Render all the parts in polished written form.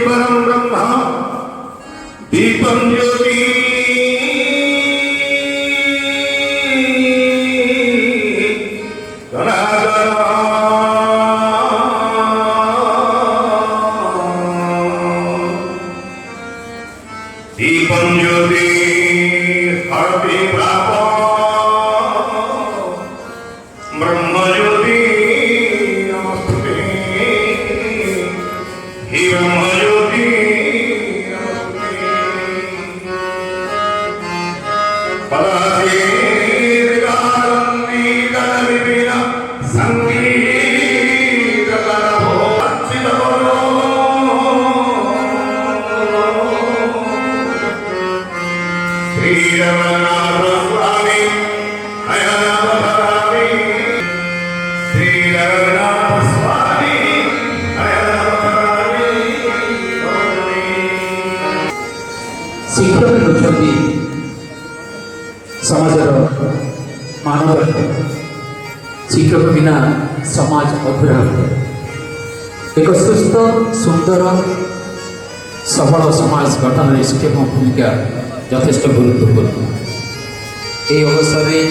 परम ब्रह्म दीपम ज्योति दीपम ज्योति हरति प्राप ब्रह्म ज्योति नमस्ते हे ब्रह्म ज्योति नमस्ते पदासे विदारन्ति कलविना संगीत करभो अच्युत बोलो श्री रघुनाथ स्वामी अयनाथ धरामि श्री रघुनाथ स्वामी अयनाथ धरामि शिक्षक होती समाजर मानव शिक्षक बिना समाज अधूरा एक सुस्थ सुंदर सबल समाज गठन में शिक्षक भूमिका यथेष्ट गुरुत्वपूर्ण। ये अवसर में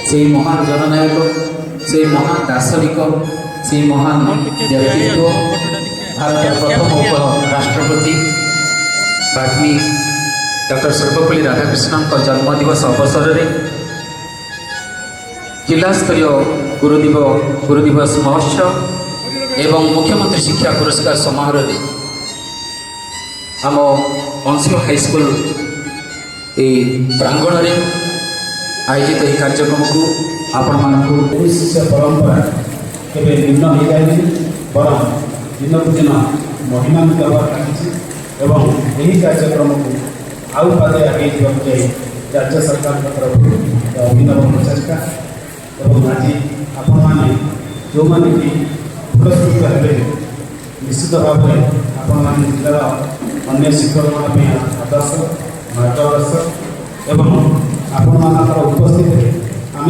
से महान जननायक से महान दार्शनिक से महान व्यक्तित्व भारत प्रथम उप राष्ट्रपति बाग्मी डॉक्टर सर्वपल्ली राधाकृष्णन का जन्मदिवस अवसर में जिला स्तरीय गुरुदिवस महोत्सव एवं मुख्यमंत्री शिक्षा पुरस्कार समारोह में आम अंशुल हाईस्कल प्रांगण में आयोजित यह कार्यक्रम को आपण मानू शिष्य परंपरा केवे निम्न हो जाए बर दिन को दिन महिमान्वित होगा लगी एवं यही कार्यक्रम को आउ पादे आगे जाए राज्य सरकार तरफ अभिनव प्रचेषा एवं आज आपण मैंने जो मैंने भी पुरस्कृत हेले निश्चित भाव में आपण मैंने जिलार अन्य शिक्षक आदर्श मार्गदर्शक एवं आपण मानकर उपस्थित आम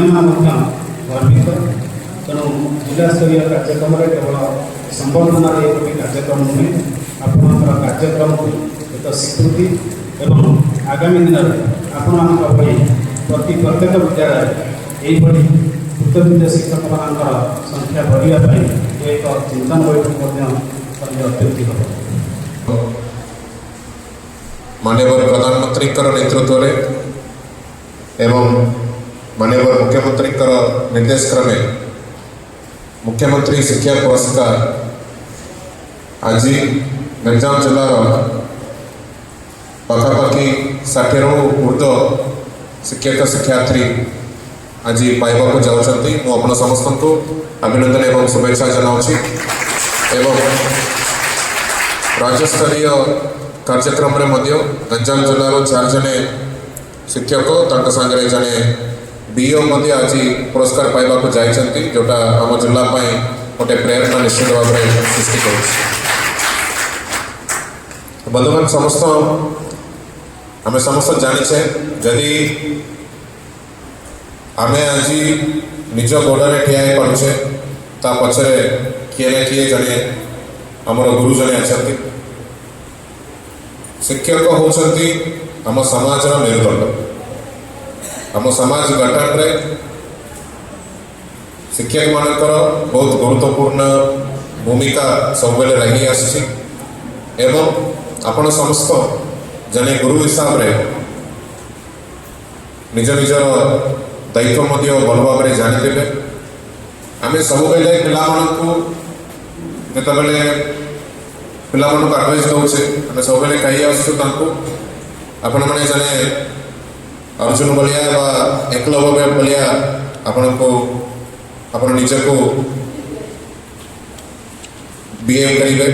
गर्वित तेणु जिला स्तरीय कार्यक्रम केवल संबर्धना एक कार्यक्रम नुहे आपण कार्यक्रम को एक स्वीकृति एवं आगामी दिन में आपण प्रति प्रत्येक विद्यालय यही उत्तरविद्य शिक्षक मान संख्या बढ़ाई एक चिंतन बैठक अत्यंत हम माननीय प्रधानमंत्री नेतृत्व में एवं माननीय मुख्यमंत्री निर्देश क्रमे मुख्यमंत्री शिक्षा पुरस्कार आज गंजाम जिलार पखापाखि 60 ऊर्ध्व शिक्षक शिक्षार्थी आज पाइबा जाऊँगी मुझे समस्त को अभिनंदन एवं शुभेच्छा जनाऊँगी एवं राज्यस्तरीय कार्यक्रम में गंजाम जिलार 4 जने शिक्षक सागर जड़े डीओ आज पुरस्कार पाइबा जाती जोटा आम जिलापाई गोटे प्रेरणा निश्चित भाव में सृष्टि कर बंधुगण समस्त आम समस्त जाचे जदि आम आज निज गोड़े ठिया पारे ता पछरे किए ना किए जड़े आमर गुरु जड़े अच्छा शिक्षक होती आम समाज मेरुदंड आम समाज गठन में शिक्षक मानकर बहुत गुरुत्वपूर्ण भूमिका सब लगी आसी एवं आपण समस्त जने गुरु हिसाब रे निज निजर दायित्व भल भाव में जानीते आम सब बेले पिला पिला आडभाइस दौचे आम सब बेले कही आसु आपण मैंने जने अर्जुन भलिया एकलव्य भलिया आपण को आपण निज को बिहेव करेंगे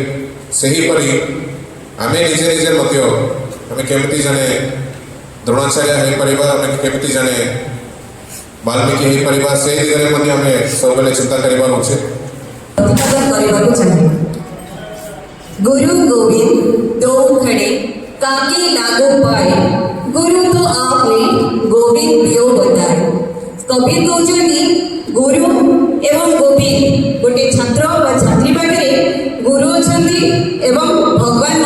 से हीपरी आम निजे निजे आम केमती जने द्रोणाचार्य हो पार आम केमती जने वाल्मीकि हो पार से दिगरे आम सब चिंता करवा उचित। गुरु गोविंद दो खड़े काके लागो पाए गुरु तो आपने गोविंद दियो बताए। कबीर कहते गुरु एवं गोविंद गोटे छात्र व छात्री पाखे गुरु अच्छा एवं भगवान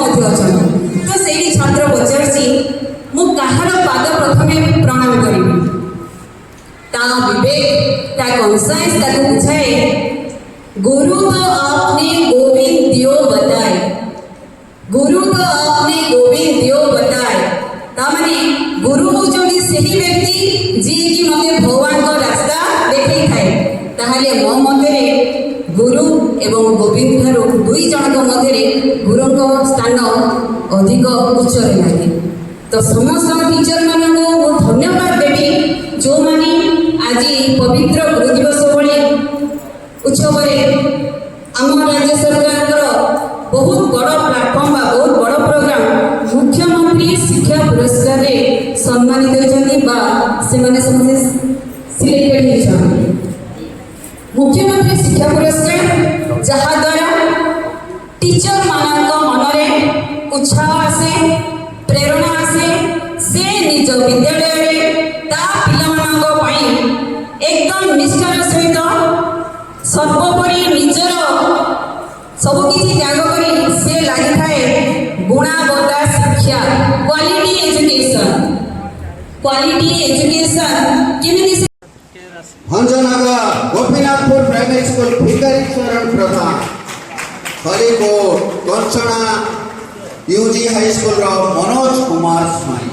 ता विवेक ता कॉन्साइंस ताको बुझाए गुरु तो आपने गोविंद दियो बताए गुरु तो आपने गोविंद दियो बताए तामाने गुरु होचोनी सही व्यक्ति जी की मते भगवान को रास्ता देखै थाए ताहाले मो मते गुरु एवं गोविंद ठारू दुई जनक मध्य गुरुଙ୍କ स्थान अधिक उच्च लागे तो समस्त टीचर मान को धन्यवाद देवी जो माने आज पवित्र गुरु दिवस भली उत्सव आम राज्य सरकार बहुत बड़ प्लाटफर्म बहुत बड़ प्रोग्राम मुख्यमंत्री शिक्षा पुरस्कार रे सम्मानित होती सिलेक्टेड होती मुख्यमंत्री शिक्षा पुरस्कार जहाँ द्वारा टीचर मान मन उत्साह आसे प्रेरणा आसे से निज विद्यालय एकदम निष्ठार सहित सर्वोपरि निजर सबकि त्याग कर से लगी थाए गुणावत्ता शिक्षा क्वालिटी एजुकेशन केमिति Bhanjanagar Gopinathpur primary school Bhikari Charan Pradhan Khallikote Kanchana UG high school Manoj Kumar Swain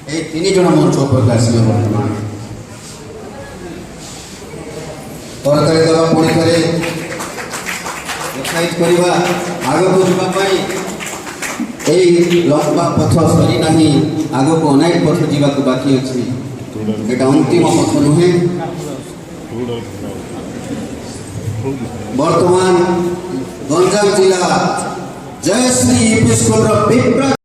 ये तीन जन मंच पर आसवे बर्तमान तरकारी दवा पुणी थे एक्साइज करवा आग को जावाई यही लंबा पथ सरी ना आग को अनेक पथ जावाक बाकी अच्छी एटा अंतिम पथ नुहे बर्तमान गंजाम जिला जयश्री यूपी स्कूल विप्र